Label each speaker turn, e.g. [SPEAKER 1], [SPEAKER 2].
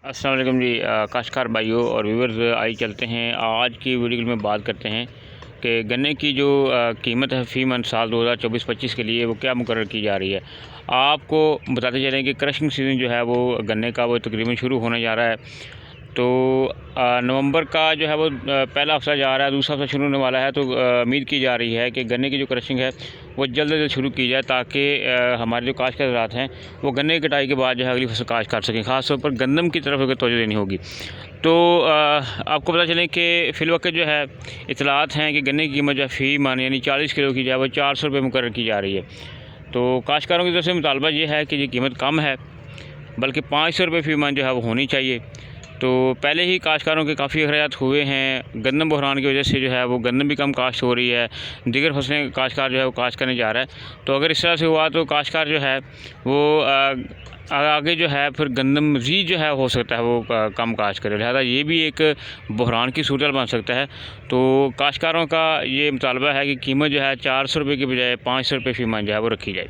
[SPEAKER 1] अस्सलाम वालेकुम जी। काश्तकार भाइयों और व्यूवर्स, आई चलते हैं आज की वीडियो में बात करते हैं कि गन्ने की जो कीमत है फ़ी मन साल 2024-25 के लिए वो क्या मुकर्रर की जा रही है। आपको बताते चलें कि क्रशिंग सीज़न जो है वो गन्ने का वो तकरीबन शुरू होने जा रहा है। तो नवंबर का जो है वो पहला हफ्ता जा रहा है, दूसरा हफ्ता शुरू होने वाला है। तो उम्मीद की जा रही है कि गन्ने की जो क्रशिंग है वो जल्द से जल्द शुरू की जाए, ताकि हमारे जो काश्तकार हज़रात हैं वो गन्ने की कटाई के बाद जो है अगली फसल काश्त कर सकें। ख़ास तौर पर गंदम की तरफ अगर तवज्जो देनी होगी तो आपको पता चलें कि फ़िलवक्त जो है इतलात हैं कि गन्ने की कीमत जो है फ़ी मन यानी 40 किलो की जो है वो 400 रुपये मुकर्रर की जा रही है। तो काश्तकारों की तरफ से मुतालबा ये है कि ये कीमत कम है, बल्कि 500 रुपये फ़ी मन जो है वो होनी चाहिए। तो पहले ही काश्तकारों के काफ़ी अखराजात हुए हैं। गंदम बहरान की वजह से जो है वो गंदम भी कम काश्त हो रही है, दीगर फसलें काश्तकार जो है वो काश्त करने जा रहा है। तो अगर इस तरह से हुआ तो काश्तकार जो है वो आगे जो है फिर गंदम मज़ीद जो है हो सकता है वो कम काश्त करे, लिहाजा ये भी एक बहरान की सूरत बन सकता है। तो काश्तकारों का ये मुतालबा है कि कीमत जो है 400 रुपये की बजाय 500 रुपये फ़ी मन जो है वो रखी जाए।